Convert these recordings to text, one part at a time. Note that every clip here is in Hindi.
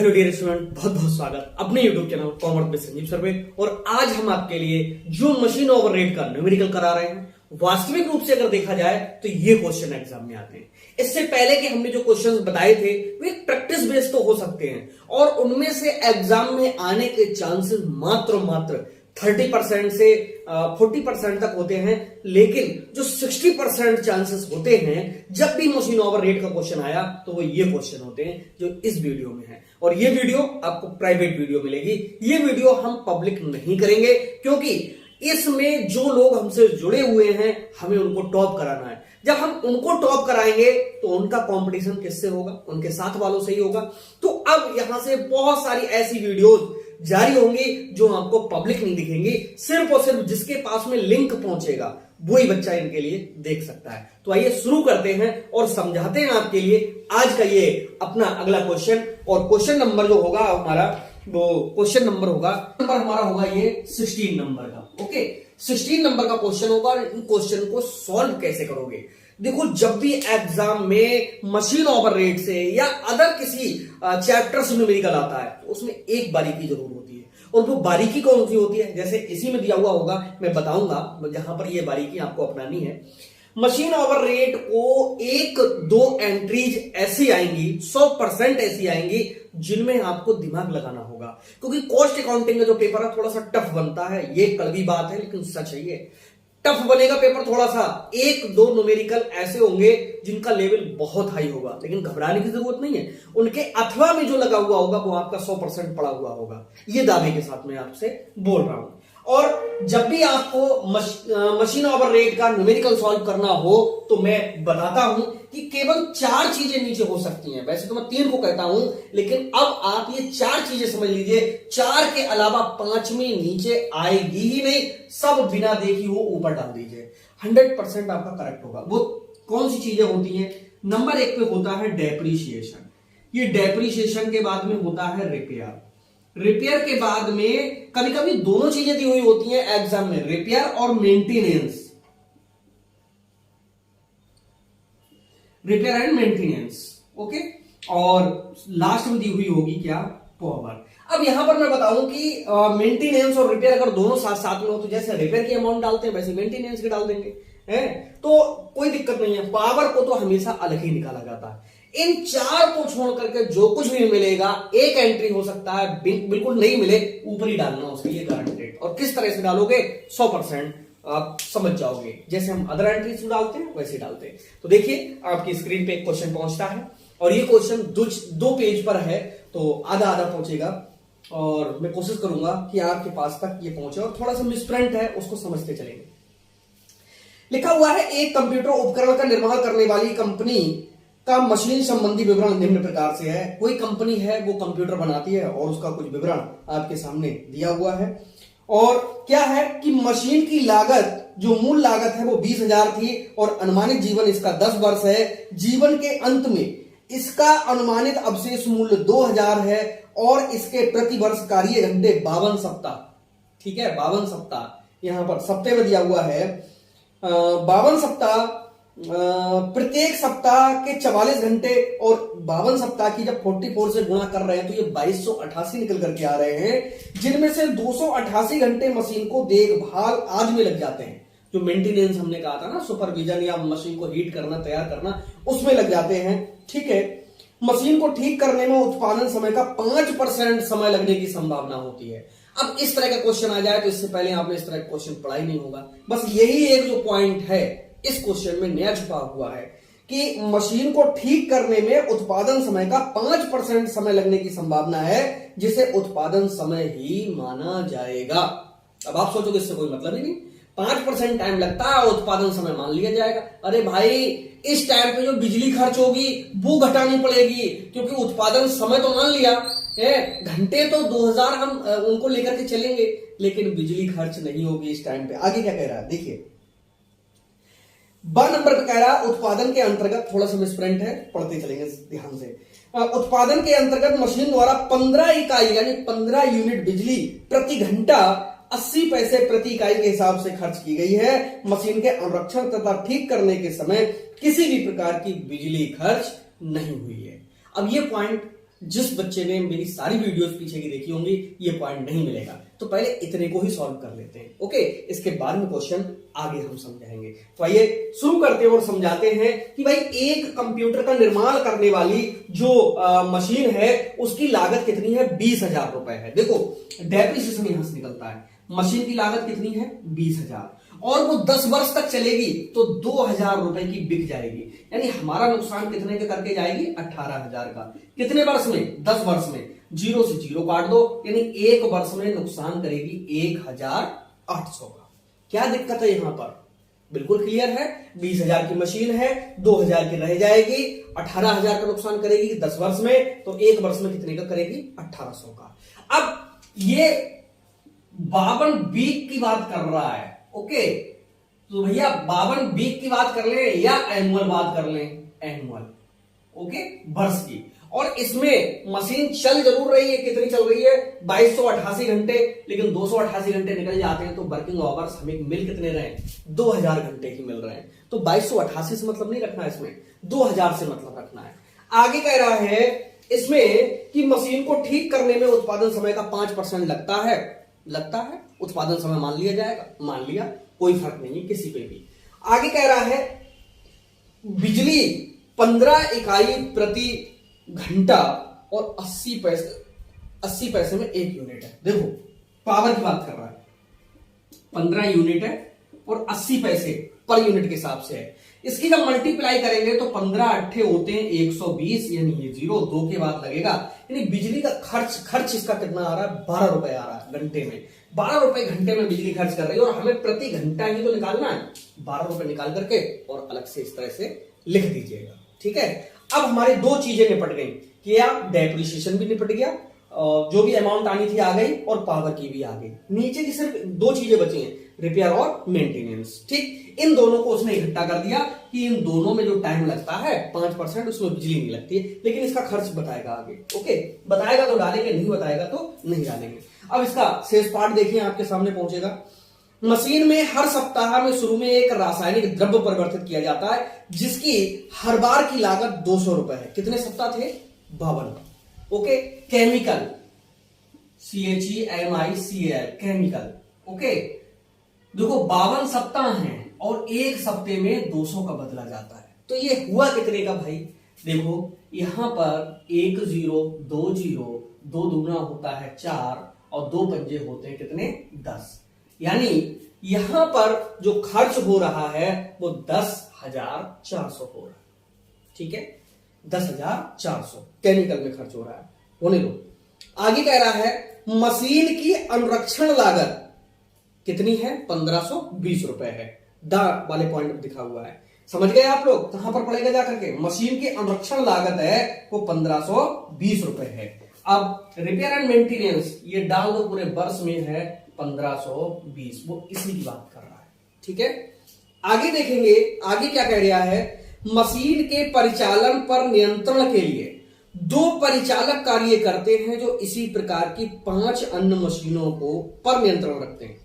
हेलो डियर स्टूडेंट, बहुत बहुत स्वागत अपने YouTube channel commerce with Sanjeev sir पे। और आज हम आपके लिए जो मशीन ओवररेट का न्यूमेरिकल करा रहे हैं, वास्तविक रूप से अगर देखा जाए तो ये क्वेश्चन एग्जाम में आते हैं। इससे पहले कि हमने जो क्वेश्चंस बताए थे वे प्रैक्टिस बेस्ड तो हो सकते हैं और उनमें से एग्जाम में आने के चांसेस मात्र 30% से 40% तक होते हैं। लेकिन जो 60% चांसेस होते हैं जब भी मशीन ओवररेट का क्वेश्चन आया तो वो ये क्वेश्चन होते हैं जो इस वीडियो में है। और ये वीडियो आपको प्राइवेट वीडियो मिलेगी। ये वीडियो हम पब्लिक नहीं करेंगे क्योंकि इसमें जो लोग हमसे जुड़े हुए हैं हमें उनको टॉप कराना है। जब हम उनको टॉप कराएंगे तो उनका कंपटीशन किससे होगा? उनके साथ वालों से ही होगा। तो अब यहां से बहुत सारी ऐसी वीडियोस जारी होंगी जो आपको पब्लिक नहीं दिखेंगी। सिर्फ और सिर्फ जिसके पास में लिंक पहुंचेगा वही बच्चा इनके लिए देख सकता है। तो आइए शुरू करते हैं और समझाते हैं आपके लिए आज का ये अपना अगला क्वेश्चन। और क्वेश्चन नंबर जो होगा हमारा वो क्वेश्चन नंबर हमारा होगा ये 16 नंबर का। ओके, 16 नंबर का क्वेश्चन होगा। और इन क्वेश्चन को सॉल्व कैसे करोगे? देखो, जब भी एग्जाम में मशीन ओवररेट से या अदर किसी चैप्टर से न्यूमेरिकल आता है तो उसमें एक बारीकी जरूर होती है। और वो बारीकी कौन सी होती है, जैसे इसी में दिया हुआ होगा, मैं बताऊंगा जहां पर ये बारीकी आपको अपनानी है। मशीन ओवररेट को 1-2 एंट्रीज ऐसी आएंगी, 100% ऐसी आएंगी जिनमें आपको दिमाग लगाना होगा। क्योंकि कॉस्ट अकाउंटिंग का जो पेपर है थोड़ा सा टफ बनता है। ये कड़वी बात है लेकिन सच है। ये टफ बनेगा पेपर थोड़ा सा। 1-2 न्यूमेरिकल ऐसे होंगे जिनका लेवल बहुत हाई होगा, लेकिन घबराने की जरूरत नहीं है। उनके अथवा में जो लगा हुआ होगा वो आपका 100% पड़ा हुआ होगा। ये दावे के साथ मैं आपसे बोल रहा हूं। और जब भी आपको मशीन ओवररेट का न्यूमेरिकल सॉल्व करना हो तो मैं बताता हूं कि केवल 4 चीजें नीचे हो सकती हैं। वैसे तो मैं 3 को कहता हूं, लेकिन अब आप ये 4 चीजें समझ लीजिए। 4 के अलावा 5वीं नीचे आएगी ही नहीं। सब बिना देखी हो ऊपर डाल दीजिए, 100% आपका करेक्ट होगा। वो कौन सी चीजें होती हैं? नंबर 1 पे होता है डेप्रीशिएशन। ये डेप्रीशिएशन के बाद में होता है रिपेयर के बाद में कभी कभी दोनों चीजें दी हुई होती हैं एग्जाम में, रिपेयर और maintenance. Repair and maintenance. Okay, और लास्ट में दी हुई होगी क्या? पावर। अब यहां पर मैं बताऊं कि मेंटेनेंस और रिपेयर अगर दोनों साथ साथ में हो तो जैसे रिपेयर की अमाउंट डालते हैं वैसे मेंटेनेंस की डाल देंगे, है तो कोई दिक्कत नहीं है। पावर को तो हमेशा अलग ही निकाला जाता है। इन 4 को छोड़ करके जो कुछ भी मिलेगा, एक एंट्री हो सकता है बिल्कुल नहीं मिले, ऊपर ही डालना उसके लिए गारंटेड। और किस तरह से डालोगे? 100% आप समझ जाओगे। जैसे हम अदर एंट्रीज डालते हैं वैसे डालते हैं। तो देखिए, आपकी स्क्रीन पे एक क्वेश्चन पहुंचता है और ये क्वेश्चन 2 पेज पर है तो आधा पहुंचेगा। और मैं कोशिश करूंगा कि आपके पास तक ये पहुंचे। और थोड़ा सा मिसप्रिंट है, उसको समझते चलेंगे। लिखा हुआ है, एक कंप्यूटर उपकरण का निर्माण करने वाली कंपनी का मशीन संबंधी विवरण निम्न प्रकार से है। कोई कंपनी है वो कंप्यूटर बनाती है और उसका कुछ विवरण आपके सामने दिया हुआ है। और क्या है कि मशीन की लागत, जो मूल लागत है वो 20,000 थी और अनुमानित जीवन इसका 10 वर्ष है। जीवन के अंत में इसका अनुमानित अवशेष मूल्य 2,000 है और इसके प्रति वर्ष कार्य घंटे 52 सप्ताह। ठीक है, 52 सप्ताह यहां पर सप्ताह में दिया हुआ है। 52 सप्ताह, प्रत्येक सप्ताह के 44 घंटे और 52 सप्ताह की जब 44 से गुणा कर रहे हैं तो ये 2288 निकल करके आ रहे हैं, जिनमें से 288 घंटे मशीन को देखभाल आदि में लग जाते हैं। जो मेंटेनेंस हमने कहा था ना, सुपरविजन या मशीन को हीट करना, तैयार करना, उसमें लग जाते हैं। ठीक है, मशीन को ठीक करने में उत्पादन समय का 5% समय लगने की संभावना होती है। अब इस तरह का क्वेश्चन आ जाए तो इससे पहले आपने इस तरह का क्वेश्चन पढ़ा ही नहीं होगा। बस यही एक जो पॉइंट है इस क्वेश्चन में नया छुपा हुआ है कि मशीन को ठीक करने में उत्पादन समय का 5% समय लगने की संभावना है, जिसे उत्पादन समय ही माना जाएगा। अब आप सोचोगे इससे कोई मतलब ही नहीं, 5% टाइम लगता है, उत्पादन समय मान लिया जाएगा। अरे भाई, इस टाइम पे जो बिजली खर्च होगी वो घटानी पड़ेगी, क्योंकि उत्पादन समय तो मान लिया है, घंटे तो 2000 हम उनको लेकर के चलेंगे, लेकिन बिजली खर्च नहीं होगी इस टाइम पे। आगे क्या कह रहा है देखिए, 1 नंबर पे कह रहा है उत्पादन के अंतर्गत, थोड़ा सा मिसप्रिंट है, पढ़ते चलेंगे ध्यान से। उत्पादन के अंतर्गत मशीन द्वारा 15 इकाई यानी 15 यूनिट बिजली प्रति घंटा 80 पैसे प्रति इकाई के हिसाब से खर्च की गई है। मशीन के अनुरक्षण तथा ठीक करने के समय किसी भी प्रकार की बिजली खर्च नहीं हुई है। अब ये पॉइंट जिस बच्चे ने मेरी सारी वीडियोस पीछे की देखी होंगी ये पॉइंट नहीं मिलेगा। तो पहले इतने को ही सॉल्व कर लेते हैं, ओके। इसके बाद में क्वेश्चन आगे हम समझाएंगे। तो आइए शुरू करते हैं और समझाते हैं कि भाई एक कंप्यूटर का निर्माण करने वाली जो मशीन है उसकी लागत कितनी है, 20,000 रुपए है। देखो डेप्रिसिएशन यहां से निकलता है, मशीन की लागत कितनी है 20,000 और वो 10 वर्ष तक चलेगी तो 2,000 रुपए की बिक जाएगी। यानी हमारा नुकसान कितने का करके जाएगी, 18,000 का। कितने वर्ष में, 10 वर्ष में। 0 से 0 काट दो, यानी एक वर्ष में नुकसान करेगी 1,800 का। क्या दिक्कत है यहां पर, बिल्कुल क्लियर है। 20,000 की मशीन है, 2,000 की रह जाएगी, 18,000 का नुकसान करेगी 10 वर्ष में, तो एक वर्ष में कितने का करेगी, 1,800 का। अब ये 52 वीक की बात कर रहा है, ओके। तो भैया 52 वीक की बात कर लें या एनुअल बात कर लें, एनुअल, ओके, वर्ष की। और इसमें मशीन चल जरूर रही है, कितनी चल रही है, 2288 घंटे, लेकिन 288 घंटे निकल जाते हैं तो वर्किंग आवर्स हमें मिल कितने रहे, 2,000 घंटे की मिल रहे हैं। तो 2288 से मतलब नहीं रखना है, इसमें 2,000 से मतलब रखना है। आगे कह रहा है इसमें कि मशीन को ठीक करने में उत्पादन समय का 5% लगता है उत्पादन समय मान लिया जाएगा, मान लिया, कोई फर्क नहीं है किसी पे भी। आगे कह रहा है बिजली 15 इकाई प्रति घंटा और 80 पैसे में 1 यूनिट है। देखो पावर की बात कर रहा है, 15 यूनिट है और 80 पैसे पर यूनिट के हिसाब से है। इसकी जब मल्टीप्लाई करेंगे तो 15 अट्ठे होते हैं 120, यानी ये 0 2 के बाद लगेगा। यानी बिजली का खर्च इसका कितना आ रहा है, 12 रुपए आ रहा है घंटे में। 12 रुपए घंटे में बिजली खर्च कर रही है और हमें प्रति घंटा ही तो निकालना है। 12 रुपए निकाल करके और अलग से इस तरह से लिख दीजिएगा, ठीक है। अब हमारी 2 चीजें निपट गई, क्या डेप्रिसिएशन भी निपट गया, जो भी अमाउंट आनी थी आ गई, और पावर की भी आ गई। नीचे की सिर्फ 2 चीजें बची हैं, रिपेयर और मेंटेनेंस, ठीक। इन दोनों को उसने इकट्ठा कर दिया कि इन दोनों में जो टाइम लगता है 5%, उसमें बिजली नहीं लगती है, लेकिन इसका खर्च बताएगा आगे, ओके। बताएगा तो डालेंगे, नहीं बताएगा तो नहीं डालेंगे। अब इसका शेष पार्ट देखिए, आपके सामने पहुंचेगा। मशीन में हर सप्ताह में शुरू में एक रासायनिक द्रव्य परिवर्तित किया जाता है जिसकी हर बार की लागत 200 रुपए है। कितने सप्ताह थे, 52, okay. Chemical, CHEMICAL, chemical, okay. देखो 52 सप्ताह हैं और एक सप्ते में 200 का बदला जाता है। तो ये हुआ कितने का भाई, देखो यहां पर 1 0 2 0, 2 दूना होता है 4 और 2 पंजे होते हैं कितने, 10। यानी यहां पर जो खर्च हो रहा है वो 10,400 हो रहा है, ठीक है। 10,400 केमिकल में खर्च हो रहा है, होने दो। आगे कह रहा है मशीन की अनुरक्षण लागत कितनी है, 1520 रुपए है। दा वाले पॉइंट में दिखा हुआ है, समझ गए आप लोग, कहां पर पड़ेगा जाकर के, मशीन की अनुरक्षण लागत है वो 1520 रुपए है। अब रिपेयर एंड मेंटेनेंस ये डाल दो, पूरे वर्ष में है 1520, वो इसी की बात कर रहा है, ठीक है। आगे देखेंगे, आगे क्या कह रहा है, मशीन के परिचालन पर नियंत्रण के लिए 2 परिचालक कार्य करते हैं जो इसी प्रकार की 5 अन्य मशीनों को पर नियंत्रण रखते हैं।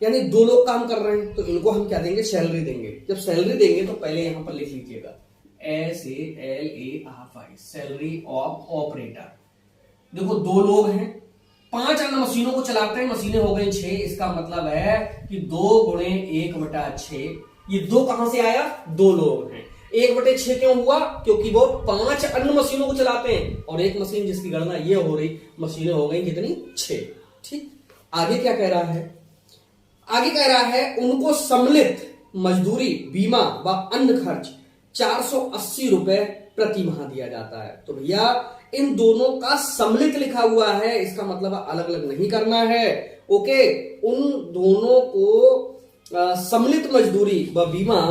यानी 2 लोग काम कर रहे हैं तो इनको हम क्या देंगे, सैलरी देंगे। जब सैलरी देंगे तो पहले यहां पर लिख लीजिएगा SALARY, सैलरी ऑफ ऑपरेटर। देखो 2 लोग हैं, 5 अन्य मशीनों को चलाते हैं, मशीनें हो गई 6। इसका मतलब है कि 2 गुणे 1/6, ये 2 कहां से आया, 2 लोग हैं। 1/6 क्यों हुआ, क्योंकि वो 5 अन्य मशीनों को चलाते हैं और एक मशीन जिसकी गणना ये हो रही, मशीनें हो गई कितनी, 6, ठीक। आगे क्या कह रहा है, आगे कह रहा है उनको सम्मिलित मजदूरी, बीमा व अन्य खर्च 480 रुपए प्रति माह दिया जाता है। तो भैया इन दोनों का सम्मिलित लिखा हुआ है, इसका मतलब अलग अलग नहीं करना है, ओके। उन दोनों को सम्मिलित मजदूरी व बीमा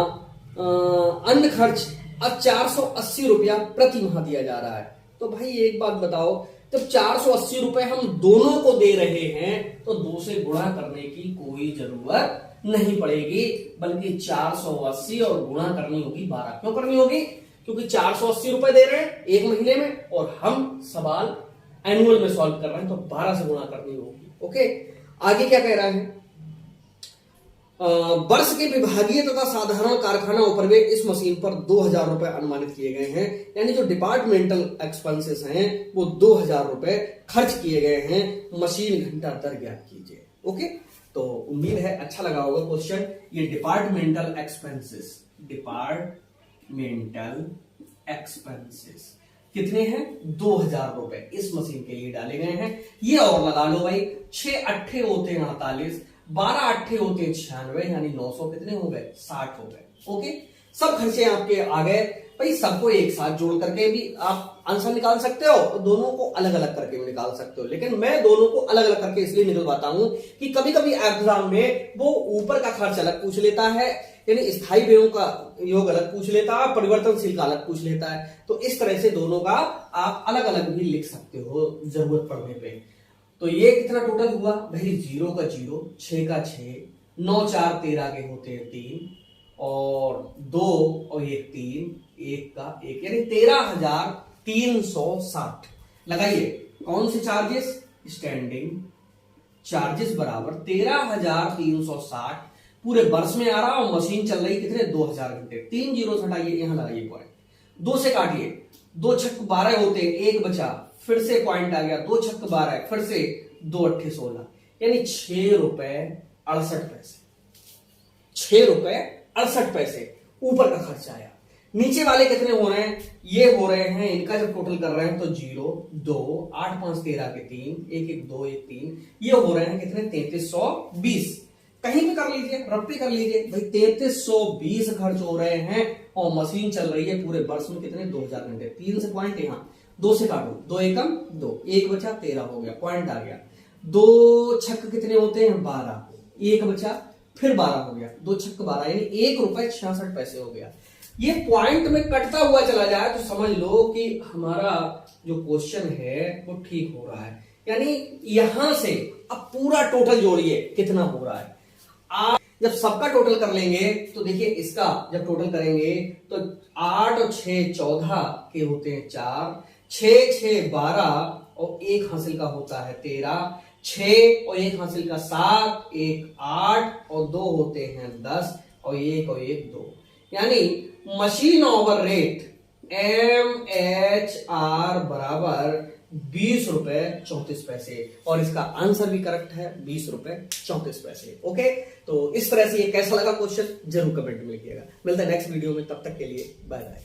अन्य खर्च 480 रुपया प्रति माह दिया जा रहा है। तो भाई एक बात बताओ, जब 480 रुपए हम दोनों को दे रहे हैं तो 2 से गुणा करने की कोई जरूरत नहीं पड़ेगी, बल्कि 480 और गुणा करनी होगी 12। क्यों करनी होगी, क्योंकि 480 रुपए दे रहे हैं एक महीने में और हम सवाल एनुअल में सॉल्व कर रहे हैं, तो 12 से गुणा करनी होगी, ओके। आगे क्या कह रहा है, वर्ष के विभागीय तथा साधारण कारखाना उपरिव्यय इस मशीन पर 2000 रुपए अनुमानित किए गए हैं। यानी जो डिपार्टमेंटल एक्सपेंसेस हैं वो 2000 रुपए खर्च किए गए हैं। मशीन घंटा दर ज्ञात कीजिए। ओके, तो उम्मीद है अच्छा लगा होगा क्वेश्चन। ये डिपार्टमेंटल एक्सपेंसेस कितने हैं? 2000 रुपए इस मशीन के लिए डाले गए हैं। ये और लगा लो भाई, 6 अट्ठे होते हैं 48, 12 अट्ठे होते हैं 96, यानी 900 कितने हो गए? 60 हो गए। ओके, सब खर्चे आपके आ गए भाई। सबको एक साथ जोड़ करके भी आप आंसर निकाल सकते हो, दोनों को अलग अलग करके भी निकाल सकते हो, लेकिन मैं दोनों को अलग अलग करके इसलिए निकलवाता हूं कि कभी कभी एग्जाम में वो ऊपर का खर्च अलग पूछ लेता है, यानी स्थायी व्ययों का योग अलग पूछ लेता है, परिवर्तनशील का अलग पूछ लेता है। तो इस तरह से दोनों का आप अलग अलग भी लिख सकते हो जरूरत पड़ने पे। तो ये कितना टोटल हुआ भाई? 0 का 0, 6 का 6, 9 4 13 के होते हैं 3, और 2 और 1 3, 1 का 1, यानी 13,360। लगाइए कौन से चार्जेस? स्टैंडिंग चार्जेस बराबर 13,360 पूरे वर्ष में आ रहा और मशीन चल रही कितने? 2000 घंटे। 3 जीरो हटाइए, यहां लगाइए पॉइंट, 2 से काटिए, 2 छक्क 12 होते हैं, 1 बचा, फिर से पॉइंट आ गया, 2 छक्क 12, फिर से 2 अट्ठे 16, यानी 6 रुपए 68 पैसे। 6 रुपए 68 पैसे ऊपर का खर्च आया। नीचे वाले कितने हो रहे हैं? ये हो रहे हैं, इनका जब टोटल कर रहे हैं तो 0 2 8 5 13 के 3, 1 1 2 1 3, ये हो रहे हैं कितने? 3320। कहीं भी कर लीजिए, रफ कर लीजिए भाई, 3320 खर्च हो रहे हैं और मशीन चल रही है पूरे वर्ष में कितने? 2000 घंटे। 3 से पॉइंट यहां, 2 से काटो, 2 एकम 2, 1 बचा 13 हो गया, पॉइंट आ गया। 2 छक्क कितने होते हैं? 12, 1 बचा, फिर 12 हो गया, 2 छक्क 12, यानी 1 रुपए 66 पैसे हो गया। ये पॉइंट में कटता हुआ चला जाए तो समझ लो कि हमारा जो क्वेश्चन है वो ठीक हो रहा है। यानी यहां से अब पूरा टोटल जोड़िए कितना हो रहा है। आप जब सबका टोटल कर लेंगे तो देखिए, इसका जब टोटल करेंगे तो 8 और 6 14 के होते हैं 4, 6 6 12 और 1 हासिल का होता है 13, 6 और 1 हासिल का 7, 1 8 और 2 होते हैं 10 और 1 और 1 2, यानी मशीन ओवर रेट MHR बराबर 20 रुपए 34 पैसे, और इसका आंसर भी करेक्ट है 20 रुपए 34 पैसे। ओके, तो इस तरह से ये कैसा लगा क्वेश्चन जरूर कमेंट में लिखिएगा। मिलता है नेक्स्ट वीडियो में, तब तक के लिए बाय बाय।